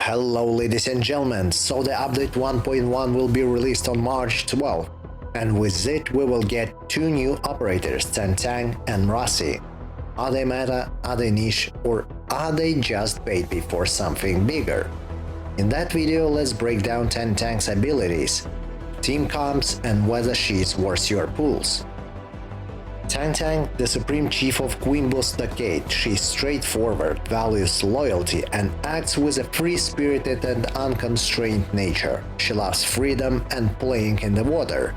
Hello ladies and gentlemen, so the update 1.1 will be released on March 12th, and with it we will get two new operators, Tangtang and Rossi. Are they meta, are they niche, or are they just baby for something bigger? In that video let's break down Tangtang's abilities, team comps and weather sheets versus your pools. Tangtang, the supreme chief of Queen Boss Decade, she's straightforward, values loyalty, and acts with a free-spirited and unconstrained nature. She loves freedom and playing in the water,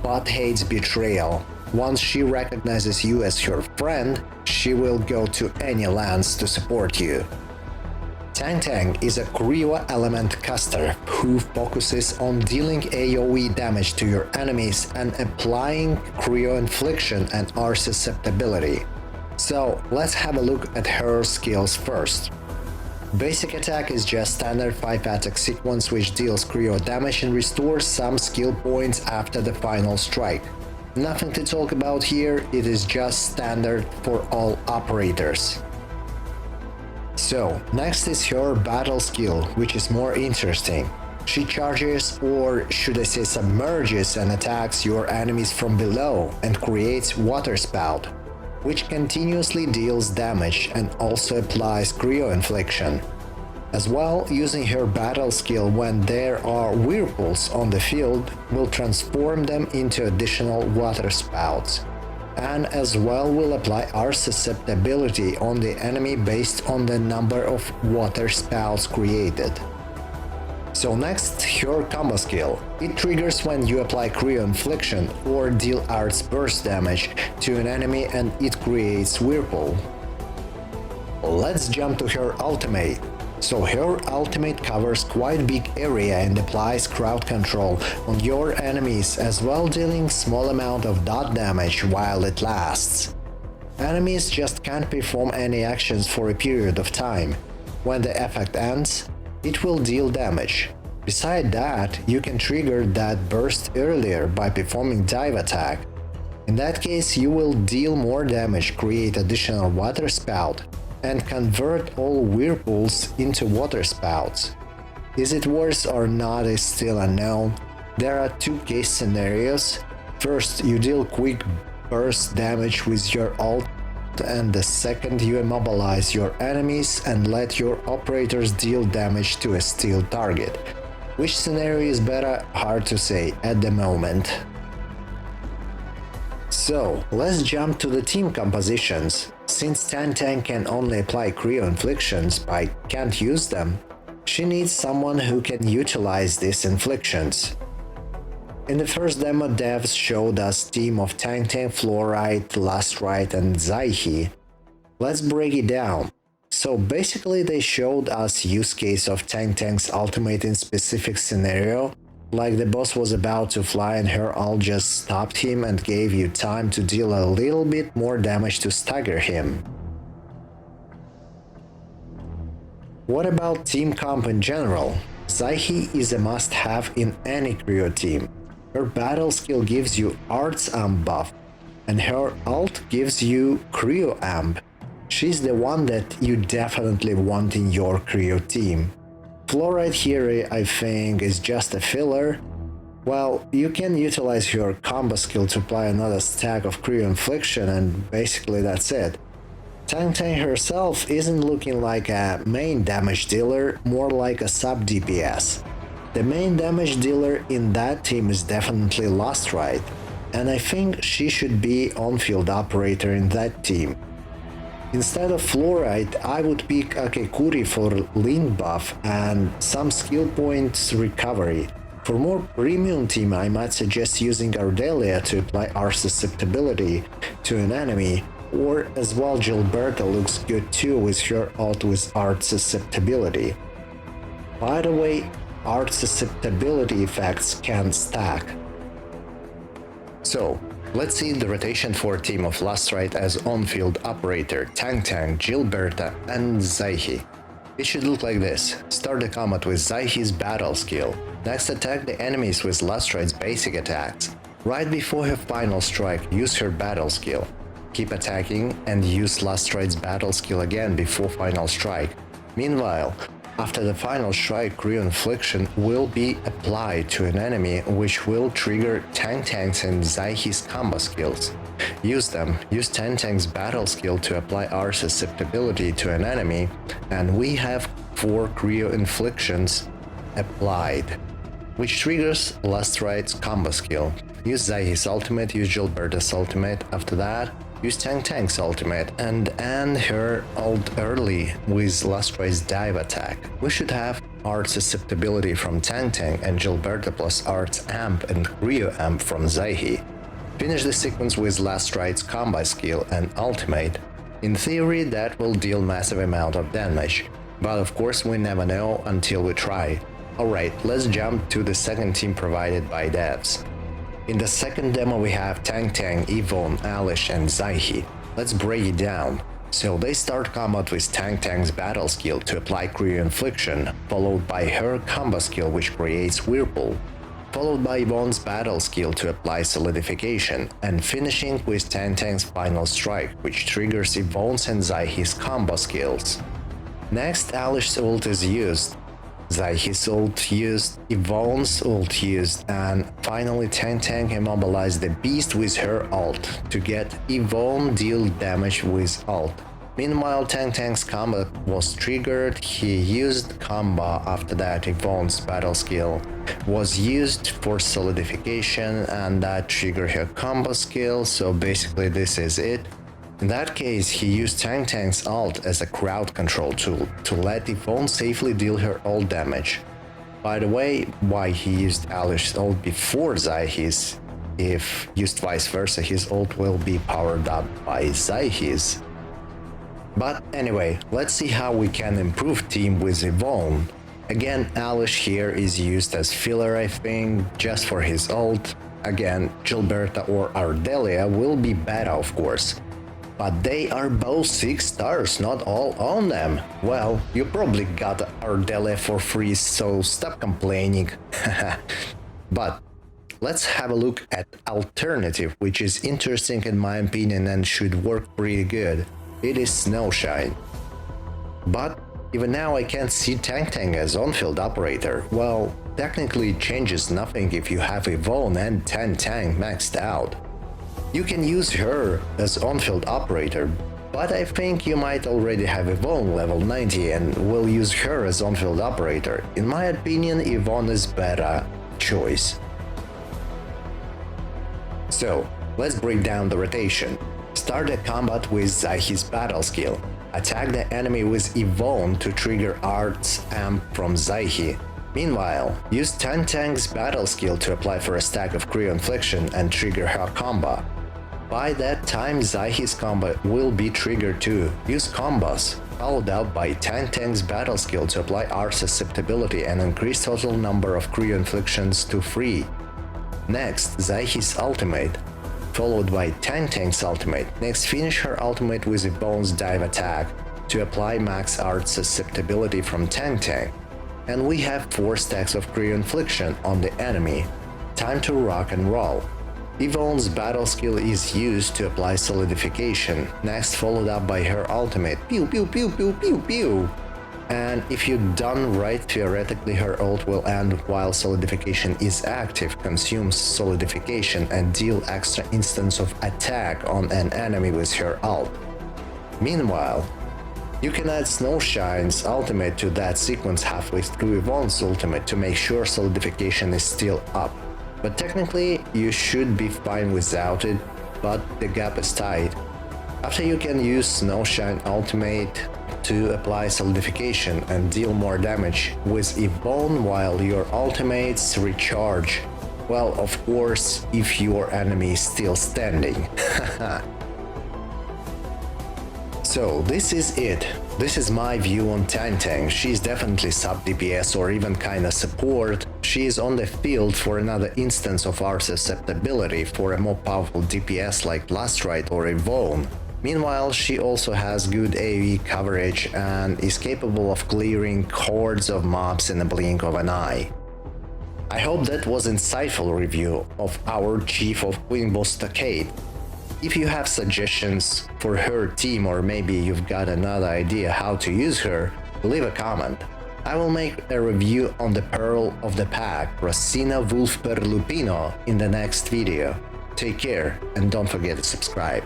but hates betrayal. Once she recognizes you as her friend, she will go to any lengths to support you. Tangtang is a cryo element caster who focuses on dealing AoE damage to your enemies and applying cryo infliction and R susceptibility. So let's have a look at her skills first. Basic attack is just standard 5-attack sequence which deals cryo damage and restores some skill points after the final strike. Nothing to talk about here, it is just standard for all operators. So, next is her battle skill, which is more interesting. She charges, or should I say submerges, and attacks your enemies from below and creates water spout, which continuously deals damage and also applies cryo infliction. As well, using her battle skill when there are whirlpools on the field will transform them into additional water spouts, and as well will apply R susceptibility on the enemy based on the number of water spouts created. So next, her combo skill. It triggers when you apply cryo infliction or deal arts burst damage to an enemy and it creates whirlpool. Let's jump to her ultimate. So her ultimate covers quite big area and applies crowd control on your enemies, as well dealing small amount of dot damage while it lasts. Enemies just can't perform any actions for a period of time. When the effect ends, it will deal damage. Beside that, you can trigger that burst earlier by performing dive attack. In that case, you will deal more damage, create additional water spout, and convert all whirlpools into water spouts. Is it worse or not is still unknown. There are two case scenarios. First, you deal quick burst damage with your ult, and the second, you immobilize your enemies and let your operators deal damage to a steel target. Which scenario is better? Hard to say at the moment. So, let's jump to the team compositions. Since Tangtang can only apply cryo inflictions but can't use them, she needs someone who can utilize these inflictions. In the first demo, devs showed us team of Tangtang, Fluorite, Lustrite and Zaihi. Let's break it down. So basically they showed us use case of Tangtang's ultimate in specific scenario, like the boss was about to fly and her ult just stopped him and gave you time to deal a little bit more damage to stagger him. What about team comp in general? Zaihi is a must-have in any cryo team. Her battle skill gives you arts amp buff, and her ult gives you cryo amp. She's the one that you definitely want in your cryo team. Fluorite here, I think, is just a filler. Well, you can utilize your combo skill to apply another stack of cryo infliction and basically that's it. Tangtang herself isn't looking like a main damage dealer, more like a sub DPS. The main damage dealer in that team is definitely Lustrite, and I think she should be on-field operator in that team. Instead of Fluorite, I would pick Akekuri for lean buff and some skill points recovery. For more premium team, I might suggest using Ardelia to apply R susceptibility to an enemy, or as well Gilberta looks good too with her ult with art susceptibility. By the way, art susceptibility effects can stack. So, let's see the rotation for a team of Lustrite as on-field operator, Tangtang, Gilberta and Zaihi. It should look like this. Start the combat with Zaihi's battle skill. Next, attack the enemies with Lustrite's basic attacks. Right before her final strike, use her battle skill. Keep attacking and use Lustrite's battle skill again before final strike. Meanwhile, After the final strike, Cryo Infliction will be applied to an enemy, which will trigger Tangtang's and Zaihi's combo skills. Use them. Use Tangtang's battle skill to apply our susceptibility to an enemy, and we have 4 Cryo Inflictions applied, which triggers Last Right's combo skill. Use Zaihi's ultimate, use Gilberta's ultimate. After that, use Tangtang's ultimate and end her ult early with Last Right's dive attack. We should have art susceptibility from Tangtang and Gilberta plus art's amp and Cryo amp from Zaihi. Finish the sequence with Last Right's combo skill and ultimate. In theory, that will deal massive amount of damage, but of course we never know until we try. Alright, let's jump to the second team provided by devs. In the second demo we have Tangtang, Yvonne, Alish and Zaihi. Let's break it down. So they start combat with Tangtang's battle skill to apply Cryo Infliction, followed by her combo skill which creates Whirlpool, followed by Yvonne's battle skill to apply Solidification, and finishing with Tangtang's final strike, which triggers Yvonne's and Zaihi's combo skills. Next, Alish's ult is used, Zaihi's ult used, Yvonne's ult used, and finally Tangtang immobilized the beast with her ult to get Yvonne deal damage with ult. Meanwhile, Tangtang's combo was triggered, he used combo. After that, Yvonne's battle skill was used for solidification and that triggered her combo skill, so basically this is it. In that case, he used Tangtang's ult as a crowd control tool to let Yvonne safely deal her ult damage. By the way, why he used Alish's ult before Zaihi's? If used vice versa, his ult will be powered up by Zaihi's. But anyway, let's see how we can improve team with Yvonne. Again, Alish here is used as filler, I think, just for his ult. Again, Gilberta or Ardelia will be better, of course. But they are both 6 stars, not all on them. Well, you probably got Ardelia for free, so stop complaining. But let's have a look at alternative, which is interesting in my opinion and should work pretty good. It is Snowshine. But even now I can't see Tangtang as on-field operator. Well, technically it changes nothing if you have Yvonne and Tangtang maxed out. You can use her as on-field operator, but I think you might already have Yvonne level 90 and will use her as on-field operator. In my opinion, Yvonne is better choice. So, let's break down the rotation. Start a combat with Zaihi's battle skill. Attack the enemy with Yvonne to trigger Art's amp from Zaihi. Meanwhile, use Tangtang's battle skill to apply for a stack of Cryo Infliction and trigger her combo. By that time, Zaihi's combo will be triggered too. Use combos, followed up by Tangtang's battle skill to apply R susceptibility and increase total number of Cryo Inflictions to 3. Next, Zaihi's ultimate, followed by Tangtang's ultimate. Next, finish her ultimate with Yvonne's dive attack to apply max art susceptibility from Tangtang. And we have 4 stacks of Cryo Infliction on the enemy. Time to rock and roll. Yvonne's battle skill is used to apply solidification, next followed up by her ultimate, pew pew pew pew pew pew. And if you done right, theoretically her ult will end while solidification is active, consumes solidification and deal extra instance of attack on an enemy with her ult. Meanwhile, you can add Snowshine's ultimate to that sequence halfway through Yvonne's ultimate to make sure solidification is still up. But technically, you should be fine without it, but the gap is tight. After you can use Snowshine ultimate to apply solidification and deal more damage with Yvonne while your ultimates recharge. Well, of course, if your enemy is still standing. So this is it. This is my view on Tangtang. She's definitely sub DPS or even kinda support. She is on the field for another instance of our susceptibility for a more powerful DPS like Last Right or Yvonne. Meanwhile, she also has good AoE coverage and is capable of clearing hordes of mobs in a blink of an eye. I hope that was an insightful review of our Chief of Queen Stockade. If you have suggestions for her team or maybe you've got another idea how to use her, leave a comment. I will make a review on the pearl of the pack, Rossina Wolf per Lupino, in the next video. Take care and don't forget to subscribe.